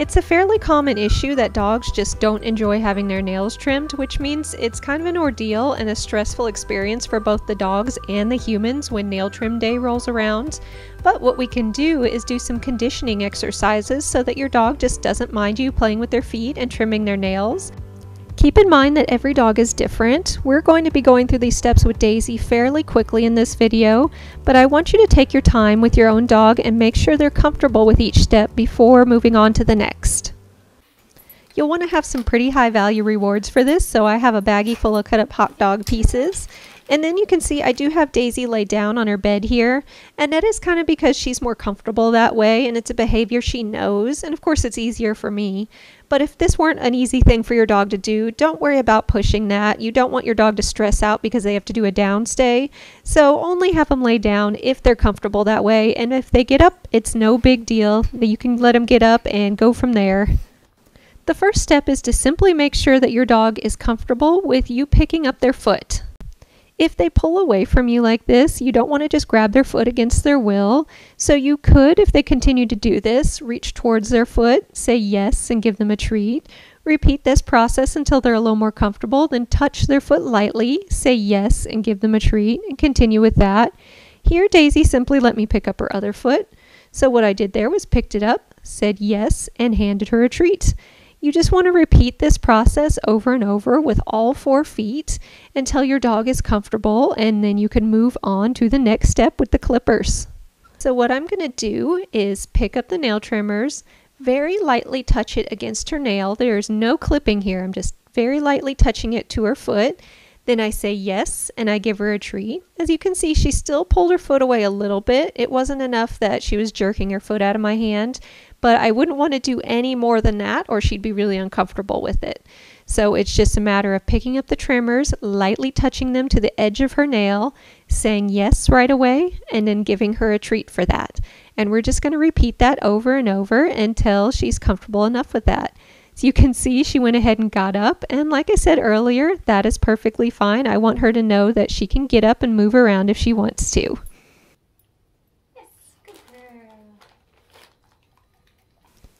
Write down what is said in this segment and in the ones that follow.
It's a fairly common issue that dogs just don't enjoy having their nails trimmed, which means it's kind of an ordeal and a stressful experience for both the dogs and the humans when nail trim day rolls around. But what we can do is do some conditioning exercises so that your dog just doesn't mind you playing with their feet and trimming their nails. Keep in mind that every dog is different. We're going to be going through these steps with Daisy fairly quickly in this video, but I want you to take your time with your own dog and make sure they're comfortable with each step before moving on to the next. You'll want to have some pretty high value rewards for this, so I have a baggie full of cut up hot dog pieces. And then you can see I do have Daisy laid down on her bed here, and that is kind of because she's more comfortable that way and it's a behavior she knows, and of course it's easier for me. But if this weren't an easy thing for your dog to do, don't worry about pushing that. You don't want your dog to stress out because they have to do a downstay, so only have them lay down if they're comfortable that way, and if they get up, it's no big deal. You can let them get up and go from there. The first step is to simply make sure that your dog is comfortable with you picking up their foot. If they pull away from you like this, you don't want to just grab their foot against their will. So you could, if they continue to do this, reach towards their foot, say yes and give them a treat. Repeat this process until they're a little more comfortable, then touch their foot lightly, say yes and give them a treat, and continue with that. Here Daisy simply let me pick up her other foot. So what I did there was picked it up, said yes, and handed her a treat. You just want to repeat this process over and over with all 4 feet until your dog is comfortable, and then you can move on to the next step with the clippers. So what I'm going to do is pick up the nail trimmers, very lightly touch it against her nail. There's no clipping here. I'm just very lightly touching it to her foot. Then I say yes, and I give her a treat. As you can see, she still pulled her foot away a little bit. It wasn't enough that she was jerking her foot out of my hand, but I wouldn't want to do any more than that or she'd be really uncomfortable with it. So it's just a matter of picking up the trimmers, lightly touching them to the edge of her nail, saying yes right away, and then giving her a treat for that. And we're just going to repeat that over and over until she's comfortable enough with that. So you can see she went ahead and got up, and like I said earlier, that is perfectly fine. I want her to know that she can get up and move around if she wants to. Yes, good girl.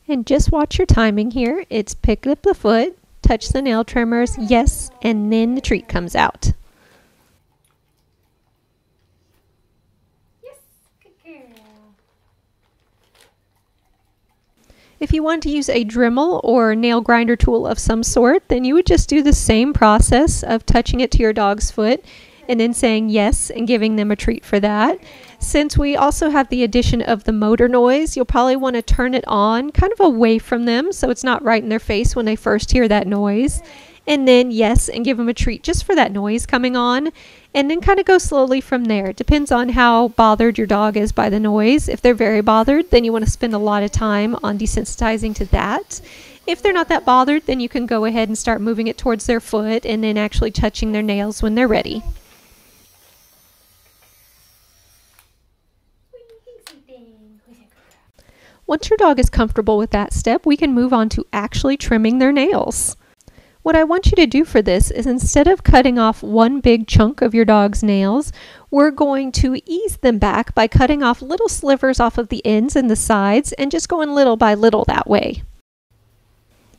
And just watch your timing here. It's pick up the foot, touch the nail trimmers, yes, and then the treat comes out. Yes, good girl. If you want to use a Dremel or nail grinder tool of some sort, then you would just do the same process of touching it to your dog's foot and then saying yes and giving them a treat for that. Since we also have the addition of the motor noise, you'll probably want to turn it on kind of away from them so it's not right in their face when they first hear that noise. And then yes, and give them a treat just for that noise coming on, and then kind of go slowly from there. It depends on how bothered your dog is by the noise. If they're very bothered, then you want to spend a lot of time on desensitizing to that. If they're not that bothered, then you can go ahead and start moving it towards their foot and then actually touching their nails when they're ready. Once your dog is comfortable with that step, we can move on to actually trimming their nails. What I want you to do for this is, instead of cutting off one big chunk of your dog's nails, we're going to ease them back by cutting off little slivers off of the ends and the sides and just going little by little that way.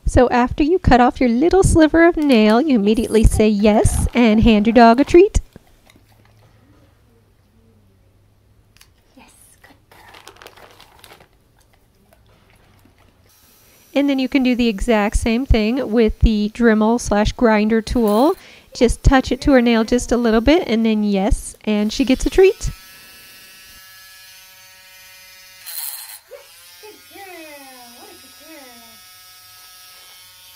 So after you cut off your little sliver of nail, you immediately say yes and hand your dog a treat. And then you can do the exact same thing with the Dremel/grinder tool. Just touch it to her nail just a little bit and then yes, and she gets a treat. Yes, good girl. What a good girl.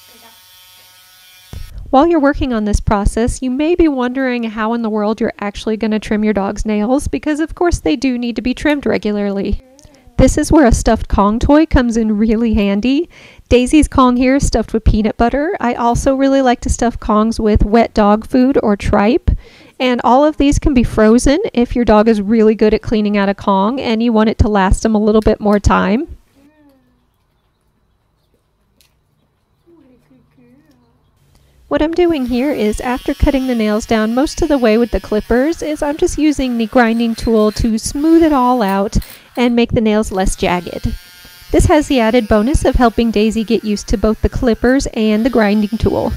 There you go. While you're working on this process, you may be wondering how in the world you're actually going to trim your dog's nails, because of course they do need to be trimmed regularly. This is where a stuffed Kong toy comes in really handy. Daisy's Kong here is stuffed with peanut butter. I also really like to stuff Kongs with wet dog food or tripe. And all of these can be frozen if your dog is really good at cleaning out a Kong and you want it to last them a little bit more time. What I'm doing here is, after cutting the nails down most of the way with the clippers, is I'm just using the grinding tool to smooth it all out and make the nails less jagged. This has the added bonus of helping Daisy get used to both the clippers and the grinding tool.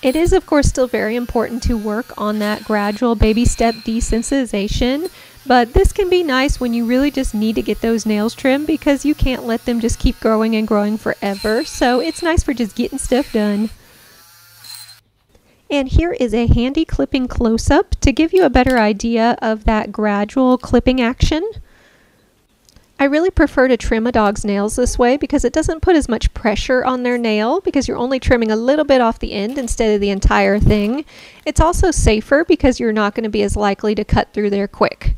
It is, of course, still very important to work on that gradual baby step desensitization, but this can be nice when you really just need to get those nails trimmed because you can't let them just keep growing and growing forever, so it's nice for just getting stuff done. And here is a handy clipping close-up to give you a better idea of that gradual clipping action. I really prefer to trim a dog's nails this way because it doesn't put as much pressure on their nail because you're only trimming a little bit off the end instead of the entire thing. It's also safer because you're not going to be as likely to cut through there quick.